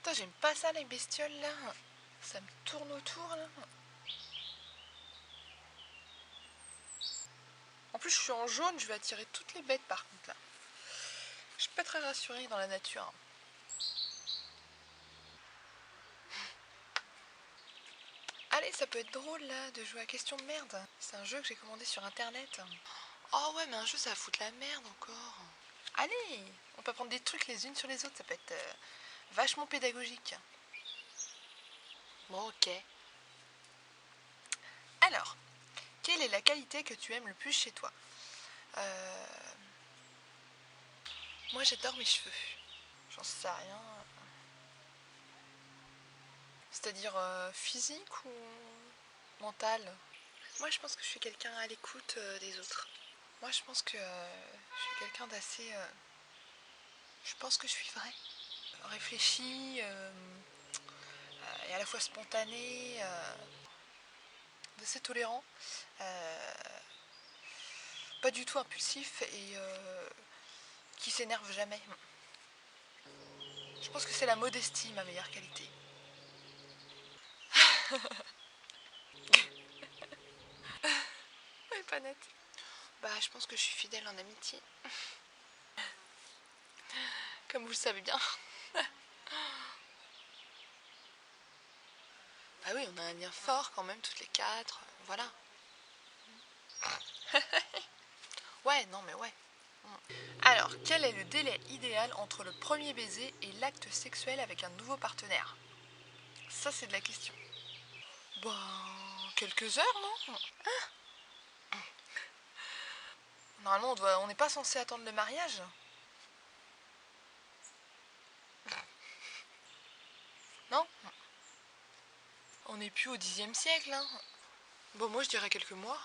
Putain, j'aime pas ça les bestioles là. Ça me tourne autour là. En plus je suis en jaune, je vais attirer toutes les bêtes par contre là. Je suis pas très rassurée dans la nature. Allez, ça peut être drôle là de jouer à question de merde. C'est un jeu que j'ai commandé sur internet. Oh ouais, mais un jeu ça va foutre la merde encore. Allez, on peut prendre des trucs les unes sur les autres, ça peut être vachement pédagogique. Bon, ok. Alors, quelle est la qualité que tu aimes le plus chez toi? Moi j'adore mes cheveux. J'en sais rien. C'est-à-dire physique ou mental? Moi je pense que je suis quelqu'un à l'écoute des autres. Moi je pense que je suis quelqu'un d'assez... je pense que je suis vrai. Réfléchi et à la fois spontané, d'assez tolérant. Pas du tout impulsif et qui s'énerve jamais. Je pense que c'est la modestie ma meilleure qualité. Ouais, pas net. Bah, je pense que je suis fidèle en amitié. Comme vous le savez bien. Bah oui, on a un lien fort quand même, toutes les quatre. Voilà. Ouais, non mais ouais. Alors, quel est le délai idéal entre le premier baiser et l'acte sexuel avec un nouveau partenaire? Ça, c'est de la question. Bah, quelques heures, non? Normalement, on n'est pas censé attendre le mariage. Non? On n'est plus au Xe siècle, hein. Bon, moi, je dirais quelques mois.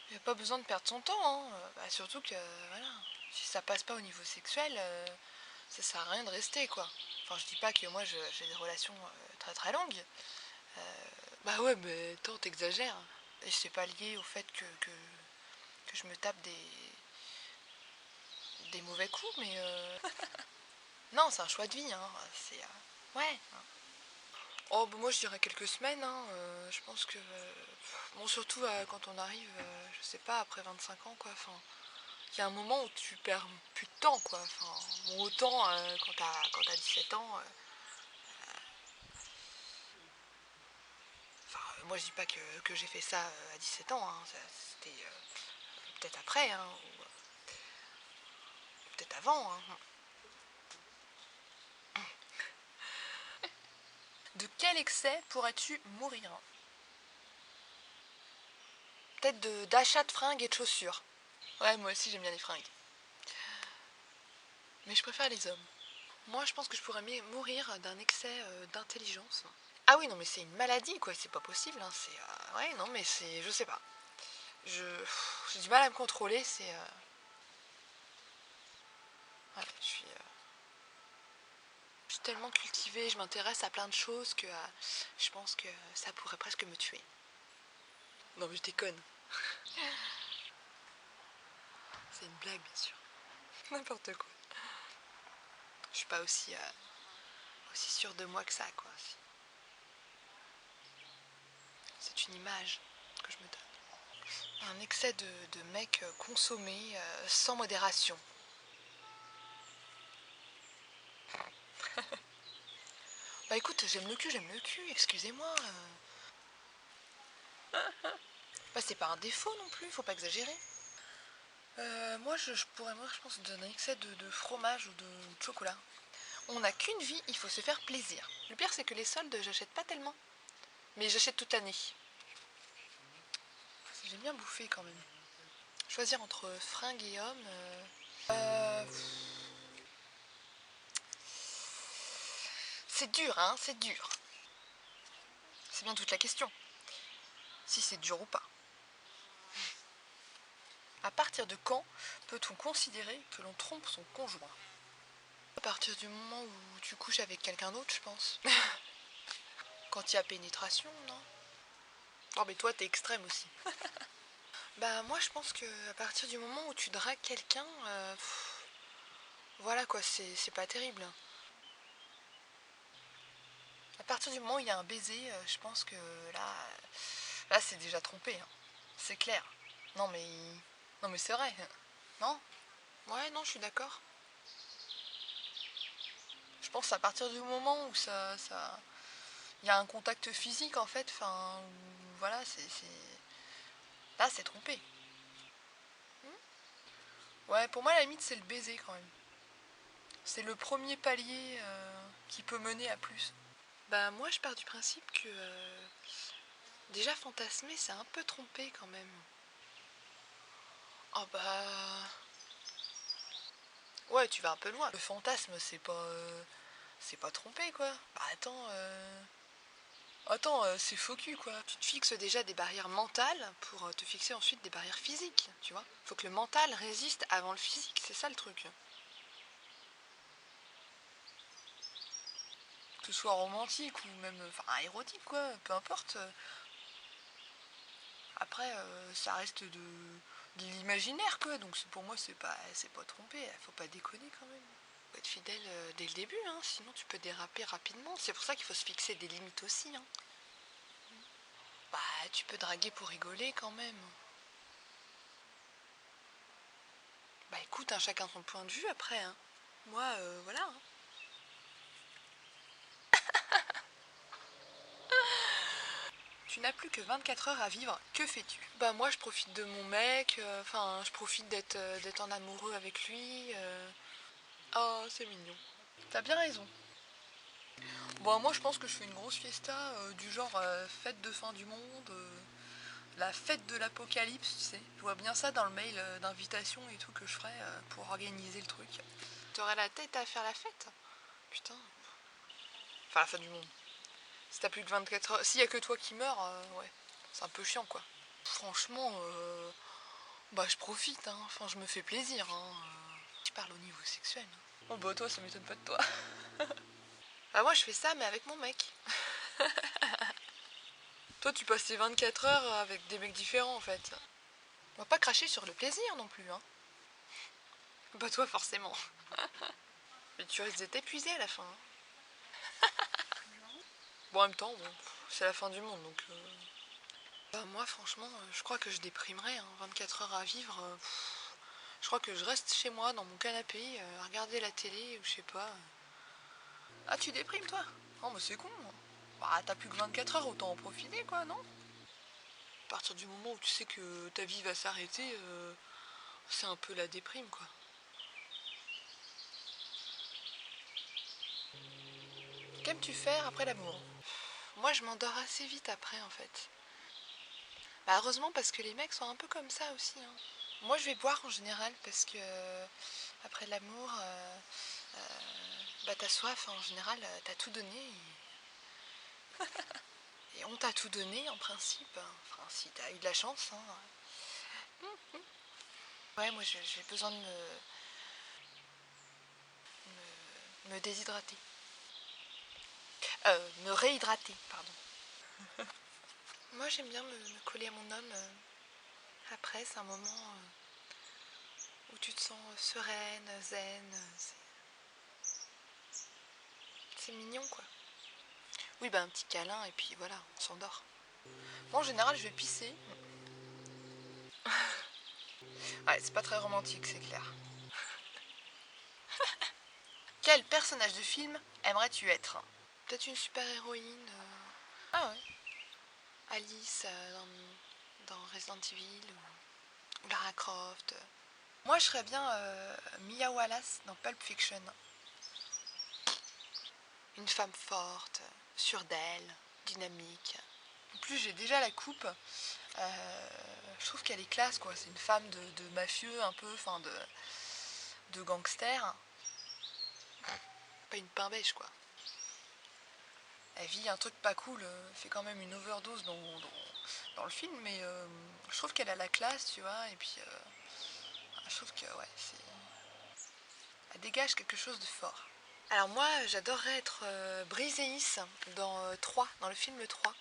Il n'y a pas besoin de perdre son temps, hein. Bah, surtout que, voilà, si ça passe pas au niveau sexuel, ça sert à rien de rester, quoi. Enfin, je dis pas que moi, j'ai des relations très très longues. Bah ouais, mais attends, t'exagères. Et c'est pas lié au fait que je me tape des mauvais coups, mais non, c'est un choix de vie, hein. C'est ouais. Oh, bah moi je dirais quelques semaines, hein. Je pense que bon, surtout quand on arrive, je sais pas, après 25 ans, quoi. Enfin, il y a un moment où tu perds plus de temps, quoi. Enfin, bon, autant quand t'as 17 ans. Enfin, moi je dis pas que j'ai fait ça à 17 ans, hein. C'était peut-être après, hein, ou peut-être avant, hein. De quel excès pourrais-tu mourir? Peut-être d'achat de fringues et de chaussures. Ouais, moi aussi j'aime bien les fringues. Mais je préfère les hommes. Moi je pense que je pourrais mourir d'un excès d'intelligence. Ah oui, non mais c'est une maladie quoi, c'est pas possible. Hein. C'est, ouais, non mais c'est... Je sais pas. J'ai du mal à me contrôler, c'est... ouais, je suis tellement cultivée, je m'intéresse à plein de choses que je pense que ça pourrait presque me tuer. Non mais je déconne. C'est une blague bien sûr. N'importe quoi. Je suis pas aussi sûre de moi que ça quoi. C'est une image que je me donne. Un excès de mec consommé sans modération. Bah écoute, j'aime le cul, excusez-moi. Bah c'est pas un défaut non plus, faut pas exagérer. Moi je pourrais mourir je pense d'un excès de fromage ou de chocolat. On n'a qu'une vie, il faut se faire plaisir. Le pire c'est que les soldes j'achète pas tellement. Mais j'achète toute l'année. J'aime bien bouffer quand même. Choisir entre fringues et hommes. C'est dur hein, c'est dur. C'est bien toute la question. Si c'est dur ou pas. À partir de quand peut-on considérer que l'on trompe son conjoint? À partir du moment où tu couches avec quelqu'un d'autre, je pense. Quand il y a pénétration, non? Oh mais toi t'es extrême aussi. Bah moi je pense que à partir du moment où tu dragues quelqu'un, Voilà quoi, c'est pas terrible. À partir du moment où il y a un baiser, je pense que là c'est déjà trompé, hein. C'est clair. Non mais, non mais c'est vrai. Non? Ouais, non, je suis d'accord. Je pense à partir du moment où il y a un contact physique en fait, enfin, voilà, là c'est trompé. Ouais, pour moi la limite c'est le baiser quand même. C'est le premier palier qui peut mener à plus. Bah moi je pars du principe que déjà fantasmer c'est un peu trompé quand même. Oh bah ouais, tu vas un peu loin. Le fantasme c'est pas trompé quoi. Bah attends, c'est faux cul quoi. Tu te fixes déjà des barrières mentales pour te fixer ensuite des barrières physiques, tu vois. Faut que le mental résiste avant le physique, c'est ça le truc. Que ce soit romantique ou même enfin érotique quoi, peu importe. Après ça reste de l'imaginaire quoi, donc pour moi c'est pas trompé, faut pas déconner quand même. Faut être fidèle dès le début, hein, sinon tu peux déraper rapidement. C'est pour ça qu'il faut se fixer des limites aussi, hein. Bah tu peux draguer pour rigoler quand même. Bah écoute, hein, chacun son point de vue après, hein. Moi, voilà, hein. Tu n'as plus que 24 heures à vivre, que fais-tu? Bah moi je profite de mon mec, enfin je profite d'être en amoureux avec lui. Oh c'est mignon. T'as bien raison. Bon moi je pense que je fais une grosse fiesta du genre fête de fin du monde, la fête de l'apocalypse, tu sais. Je vois bien ça dans le mail d'invitation et tout que je ferai pour organiser le truc. T'aurais la tête à faire la fête? Putain. Enfin la fin du monde. Si t'as plus que 24 heures. S'il y a que toi qui meurs, ouais. C'est un peu chiant quoi. Franchement, bah je profite, hein. Enfin je me fais plaisir, hein. Je parle au niveau sexuel, hein. Oh bah toi ça m'étonne pas de toi. Bah moi je fais ça mais avec mon mec. Toi tu passes tes 24 heures avec des mecs différents en fait. On va pas cracher sur le plaisir non plus, hein. Bah toi forcément. Mais tu risques d'être épuisé à la fin, hein. Bon en même temps, bon, c'est la fin du monde donc... Bah moi franchement, je crois que je déprimerais, hein. 24 heures à vivre, je crois que je reste chez moi dans mon canapé, à regarder la télé ou je sais pas. Ah tu déprimes toi? Oh mais c'est con, hein. Bah t'as plus que 24 heures, autant en profiter quoi, non? À partir du moment où tu sais que ta vie va s'arrêter, c'est un peu la déprime quoi. Qu'aimes-tu faire après l'amour? Moi je m'endors assez vite après en fait. Bah heureusement parce que les mecs sont un peu comme ça aussi, hein. Moi je vais boire en général parce que après l'amour, bah t'as soif en général, t'as tout donné et on t'a tout donné en principe. Enfin si t'as eu de la chance, hein. Ouais moi j'ai besoin de me déshydrater. Me réhydrater, pardon. Moi j'aime bien me coller à mon homme. Après c'est un moment où tu te sens sereine, zen. C'est mignon quoi. Oui bah un petit câlin et puis voilà, on s'endort. Moi en général je vais pisser. Ouais c'est pas très romantique c'est clair. Quel personnage de film aimerais-tu être? Peut-être une super-héroïne. Ah ouais. Alice dans Resident Evil ou Lara Croft. Moi, je serais bien Mia Wallace dans Pulp Fiction. Une femme forte, sûre d'elle, dynamique. En plus, j'ai déjà la coupe. Je trouve qu'elle est classe, quoi. C'est une femme de mafieux, un peu, enfin de gangster. Pas une pain beige, quoi. Elle vit un truc pas cool, fait quand même une overdose dans le film, mais je trouve qu'elle a la classe, tu vois, et puis je trouve que, ouais, elle dégage quelque chose de fort. Alors moi, j'adorerais être Briseis dans 3, dans le film 3.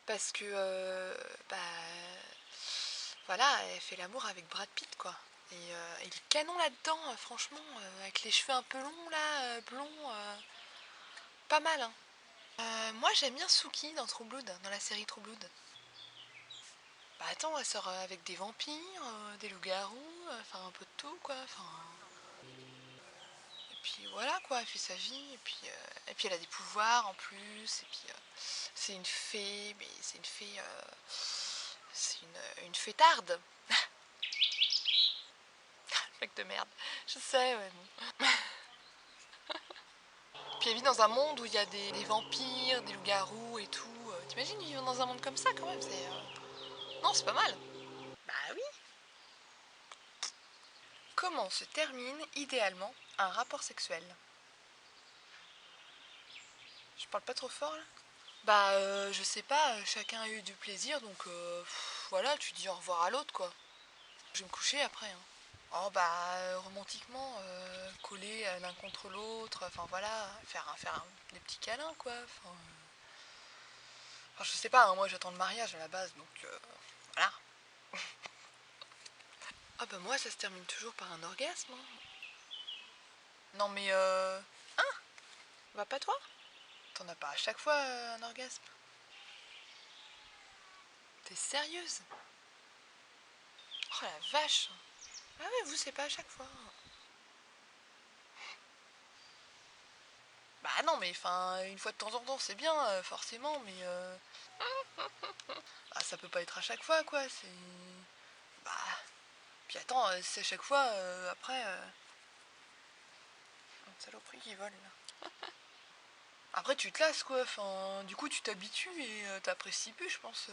Parce que, bah, voilà, elle fait l'amour avec Brad Pitt, quoi. Il est canon là-dedans, franchement, avec les cheveux un peu longs là, blonds, pas mal, hein. Moi j'aime bien Suki dans True Blood, dans la série True Blood. Bah attends, elle sort avec des vampires, des loups-garous, enfin un peu de tout quoi, enfin... Et puis voilà quoi, elle fait sa vie, et puis elle a des pouvoirs en plus, et puis c'est une fée, mais c'est une fée... c'est une fêtarde. Mec de merde, je sais, ouais bon. Puis elle vit dans un monde où il y a des vampires, des loups-garous et tout. T'imagines vivre dans un monde comme ça quand même, c'est... Non, c'est pas mal. Bah oui. Comment se termine idéalement un rapport sexuel? Je parle pas trop fort là? Bah je sais pas, chacun a eu du plaisir donc voilà, tu dis au revoir à l'autre quoi. Je vais me coucher après, hein. Oh bah romantiquement, coller l'un contre l'autre, enfin voilà, des petits câlins quoi. Enfin, je sais pas, hein, moi j'attends le mariage à la base donc voilà. Ah bah moi ça se termine toujours par un orgasme, hein. Non mais hein? Va pas toi? T'en as pas à chaque fois un orgasme? T'es sérieuse? Oh la vache! Ah ouais, vous c'est pas à chaque fois. Bah non mais enfin une fois de temps en temps c'est bien forcément mais bah, ça peut pas être à chaque fois quoi, c'est... Bah... Puis attends, c'est à chaque fois après... Une saloperie qui vole là. Après tu te lasses quoi, enfin du coup tu t'habitues et t'apprécies plus je pense.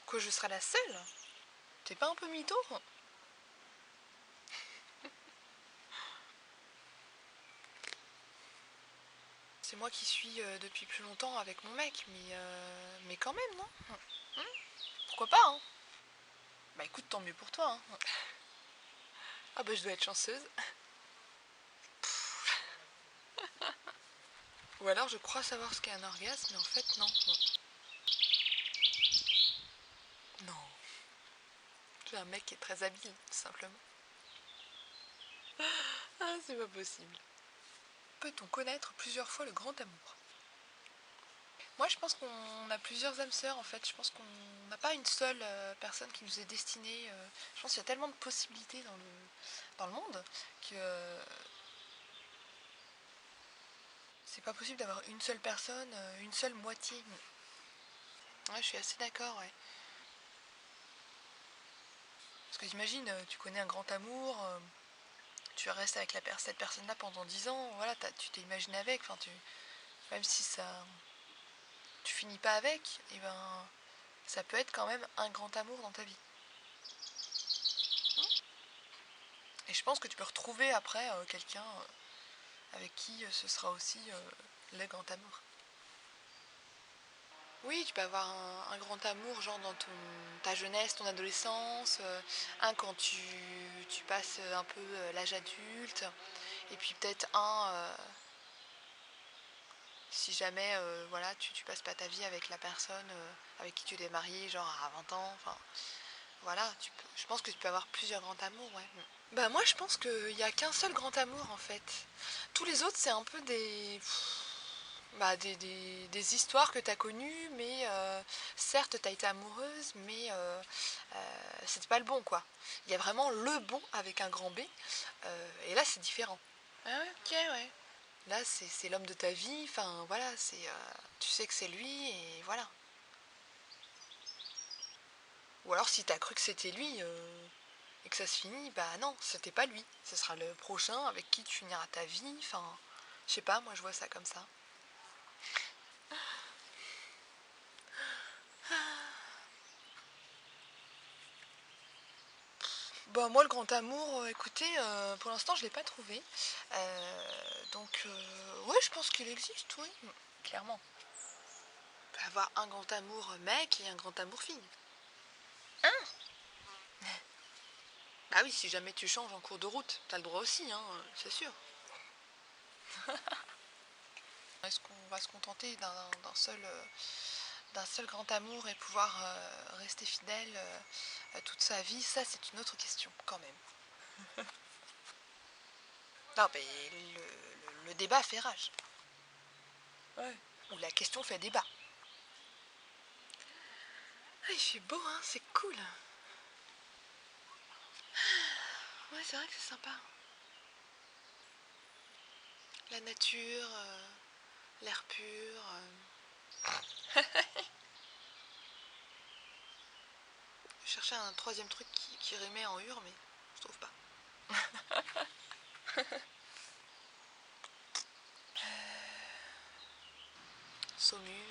Que je serai la seule? T'es pas un peu mytho? C'est moi qui suis depuis plus longtemps avec mon mec, mais quand même, non? Hum, pourquoi pas, hein? Bah écoute, tant mieux pour toi, hein. Ah bah je dois être chanceuse. Ou alors je crois savoir ce qu'est un orgasme, mais en fait non. Non. Tu es un mec qui est très habile, tout simplement. Ah, c'est pas possible. Peut-on connaître plusieurs fois le grand amour? Moi, je pense qu'on a plusieurs âmes sœurs, en fait. Je pense qu'on n'a pas une seule personne qui nous est destinée. Je pense qu'il y a tellement de possibilités dans le monde que c'est pas possible d'avoir une seule personne, une seule moitié. Ouais, je suis assez d'accord, ouais. Parce que t'imagines, tu connais un grand amour, tu restes avec cette personne-là pendant 10 ans, voilà, tu t'es imaginé avec, enfin, même si ça, tu finis pas avec, et ben, ça peut être quand même un grand amour dans ta vie. Et je pense que tu peux retrouver après quelqu'un avec qui ce sera aussi le grand amour. Oui, tu peux avoir un grand amour, genre dans ta jeunesse, ton adolescence, un quand tu passes un peu l'âge adulte, et puis peut-être un si jamais voilà, tu passes pas ta vie avec la personne avec qui tu t'es marié, genre à 20 ans, enfin voilà, je pense que tu peux avoir plusieurs grands amours, ouais. Bah moi je pense qu'il n'y a qu'un seul grand amour en fait. Tous les autres c'est un peu des histoires que tu as connues, mais certes tu as été amoureuse, mais c'était pas le bon quoi. Il y a vraiment le bon avec un grand B, et là c'est différent. Ah ouais, ok, ouais. Là c'est l'homme de ta vie, enfin voilà, tu sais que c'est lui et voilà. Ou alors si t'as cru que c'était lui et que ça se finit, bah non, c'était pas lui. Ce sera le prochain avec qui tu finiras ta vie, enfin, je sais pas, moi je vois ça comme ça. Bah moi le grand amour, écoutez, pour l'instant je l'ai pas trouvé. Donc ouais je pense qu'il existe, oui. Clairement. On peut avoir un grand amour mec et un grand amour fille. Hein? Bah oui, si jamais tu changes en cours de route, t'as le droit aussi, hein, c'est sûr. Est-ce qu'on va se contenter d'un seul d'un seul grand amour et pouvoir rester fidèle toute sa vie, ça c'est une autre question quand même. Non mais le débat fait rage. Ouais. Ou la question fait débat. Ah, il fait beau, hein, c'est cool. Ouais, c'est vrai que c'est sympa. La nature, l'air pur. Je cherchais un troisième truc qui rimait en ur, mais je trouve pas. Saumur.